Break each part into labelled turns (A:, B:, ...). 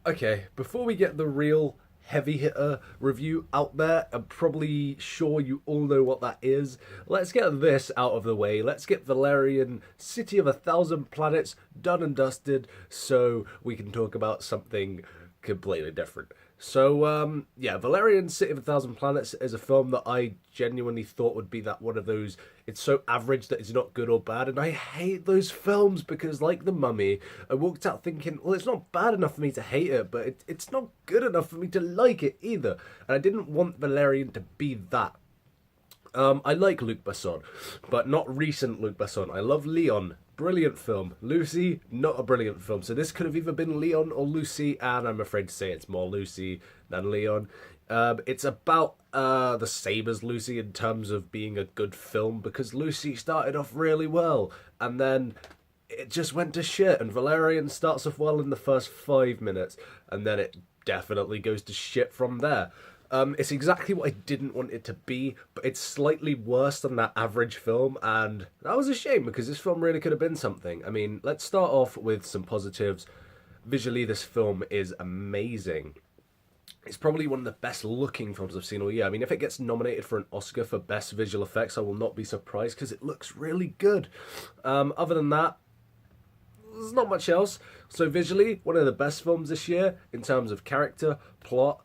A: Okay, before we get the real heavy hitter review out there, I'm probably sure you all know what that is. Let's get this out of the way. Let's get Valerian City of a Thousand Planets done and dusted so we can talk about something completely different. So, Valerian City of a Thousand Planets is a film that I genuinely thought would be that one of those. It's so average that it's not good or bad, and I hate those films because, like The Mummy, I walked out thinking, well, it's not bad enough for me to hate it, but it's not good enough for me to like it either. And I didn't want Valerian to be that. I like Luc Besson, but not recent Luc Besson. I love Leon. Brilliant film. Lucy, not a brilliant film. So this could have either been Leon or Lucy, and I'm afraid to say it's more Lucy than Leon. It's about the same as Lucy in terms of being a good film because Lucy started off really well, and then it just went to shit. And Valerian starts off well in the first 5 minutes, and then it definitely goes to shit from there. It's exactly what I didn't want it to be, but it's slightly worse than that average film, and that was a shame because this film really could have been something. I mean, let's start off with some positives. Visually, this film is amazing. It's probably one of the best looking films I've seen all year. I mean, if it gets nominated for an Oscar for Best Visual Effects, I will not be surprised because it looks really good. Other than that, there's not much else. So visually, one of the best films this year in terms of character, plot,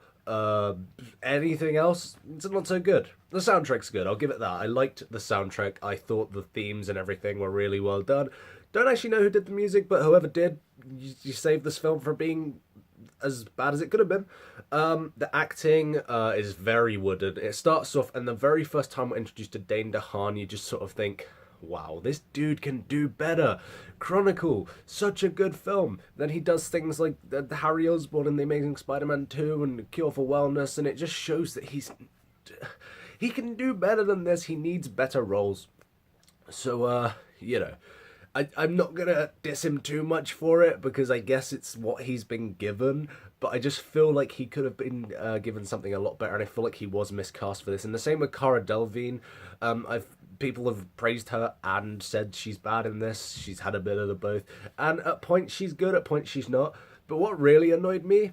A: anything else, it's not so good. The soundtrack's good, I'll give it that. I liked the soundtrack. I thought the themes and everything were really well done. Don't actually know who did the music, but whoever did, you saved this film from being as bad as it could have been. The acting is very wooden. It starts off, and the very first time we're introduced to Dane DeHaan, you just sort of think, wow, this dude can do better. Chronicle, such a good film. Then he does things like the Harry Osborn in The Amazing Spider-Man 2 and Cure for Wellness, and it just shows that he can do better than this. He needs better roles. So, I'm not gonna diss him too much for it because I guess it's what he's been given. But I just feel like he could have been given something a lot better, and I feel like he was miscast for this. And the same with Cara Delevingne. I've People have praised her and said she's bad in this. She's had a bit of the both, and at points she's good, at points she's not. But what really annoyed me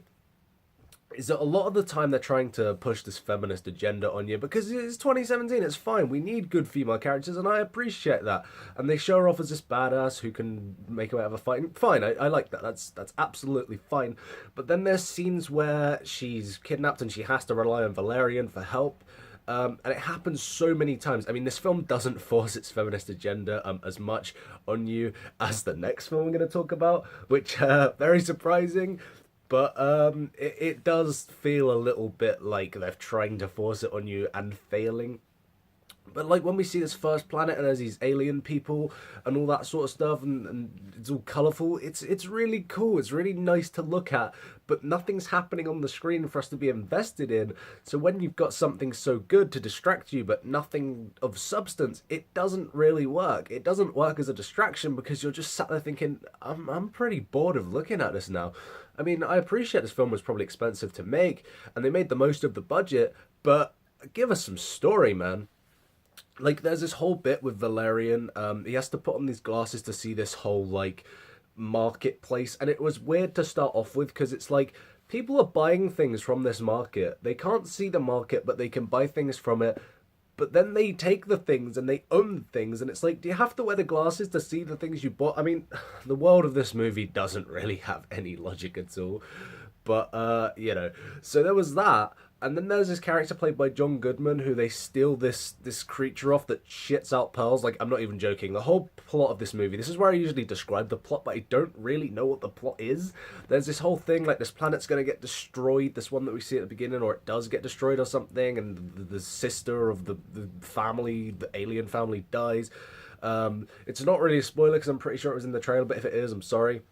A: is that a lot of the time they're trying to push this feminist agenda on you because it's 2017, it's fine, we need good female characters, and I appreciate that. And they show her off as this badass who can make her out of a fight. Fine, I like that, that's absolutely fine. But then there's scenes where she's kidnapped and she has to rely on Valerian for help. And it happens so many times. I mean, this film doesn't force its feminist agenda as much on you as the next film I'm going to talk about, which very surprising. But it does feel a little bit like they're trying to force it on you and failing. But like when we see this first planet and there's these alien people and all that sort of stuff, and it's all colourful, it's really cool. It's really nice to look at, but nothing's happening on the screen for us to be invested in. So when you've got something so good to distract you, but nothing of substance, it doesn't really work. It doesn't work as a distraction because you're just sat there thinking, I'm pretty bored of looking at this now. I mean, I appreciate this film was probably expensive to make, and they made the most of the budget, but give us some story, man. Like there's this whole bit with Valerian. He has to put on these glasses to see this whole like marketplace, and it was weird to start off with because it's like people are buying things from this market. They can't see the market, but they can buy things from it. But then they take the things and they own things, and it's like, do you have to wear the glasses to see the things you bought? I mean, the world of this movie doesn't really have any logic at all. But so there was that, and then there's this character played by John Goodman who they steal this creature off that shits out pearls. Like, I'm not even joking. The whole plot of this movie, this is where I usually describe the plot, but I don't really know what the plot is. There's this whole thing like this planet's gonna get destroyed, this one that we see at the beginning, or it does get destroyed or something, and the sister of the family, the alien family, dies. It's not really a spoiler because I'm pretty sure it was in the trailer, but if it is, I'm sorry.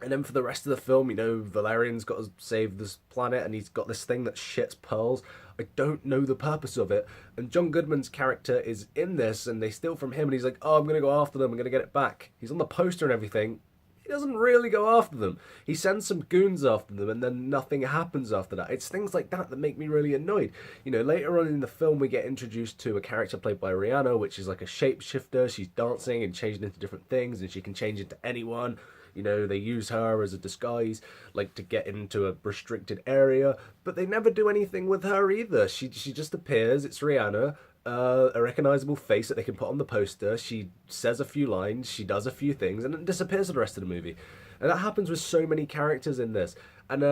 A: And then for the rest of the film, Valerian's got to save this planet, and he's got this thing that shits pearls. I don't know the purpose of it. And John Goodman's character is in this, and they steal from him, and he's like, oh, I'm going to go after them, I'm going to get it back. He's on the poster and everything. He doesn't really go after them. He sends some goons after them, and then nothing happens after that. It's things like that that make me really annoyed. Later on in the film, we get introduced to a character played by Rihanna, which is like a shapeshifter. She's dancing and changing into different things, and she can change into anyone. You know, they use her as a disguise, like to get into a restricted area, but they never do anything with her either. She just appears. It's Rihanna. A recognizable face that they can put on the poster. She says a few lines, she does a few things, and then disappears for the rest of the movie. And that happens with so many characters in this. And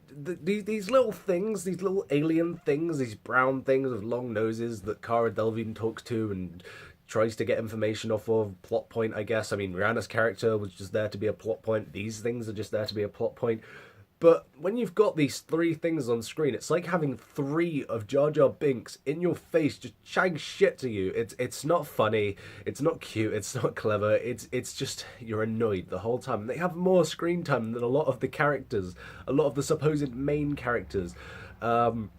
A: these little things, these little alien things, these brown things with long noses that Cara Delevingne talks to and tries to get information off of, plot point, I guess. I mean, Rihanna's character was just there to be a plot point. These things are just there to be a plot point. But when you've got these three things on screen, it's like having three of Jar Jar Binks in your face just chatting shit to you. It's not funny, it's not cute, it's not clever, it's just, you're annoyed the whole time. They have more screen time than a lot of the characters, a lot of the supposed main characters. You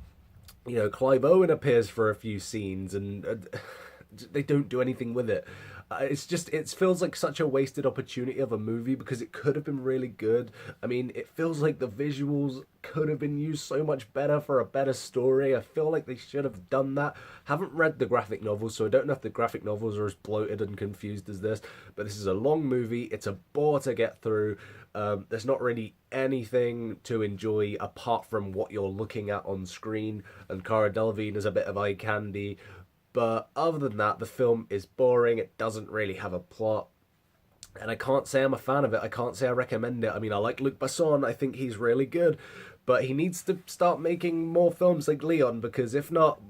A: know, Clive Owen appears for a few scenes and they don't do anything with it. It's just, it feels like such a wasted opportunity of a movie because it could have been really good. I mean, it feels like the visuals could have been used so much better for a better story. I feel like they should have done that. Haven't read the graphic novels, so I don't know if the graphic novels are as bloated and confused as this, but this is a long movie. It's a bore to get through. There's not really anything to enjoy apart from what you're looking at on screen, and Cara Delevingne is a bit of eye candy. But other than that, the film is boring. It doesn't really have a plot. And I can't say I'm a fan of it. I can't say I recommend it. I mean, I like Luc Besson. I think he's really good. But he needs to start making more films like Leon, because if not,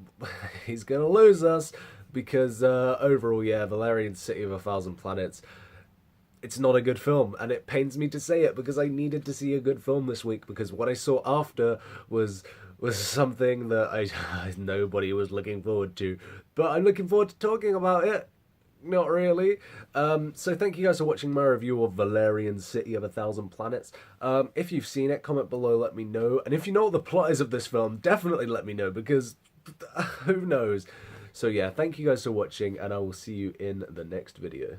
A: he's going to lose us. Because overall, yeah, Valerian City of a Thousand Planets, it's not a good film. And it pains me to say it because I needed to see a good film this week. Because what I saw after was something that nobody was looking forward to. But I'm looking forward to talking about it. Not really. So thank you guys for watching my review of Valerian City of a Thousand Planets. If you've seen it, comment below, let me know. And if you know what the plot is of this film, definitely let me know, because who knows. So yeah, thank you guys for watching, and I will see you in the next video.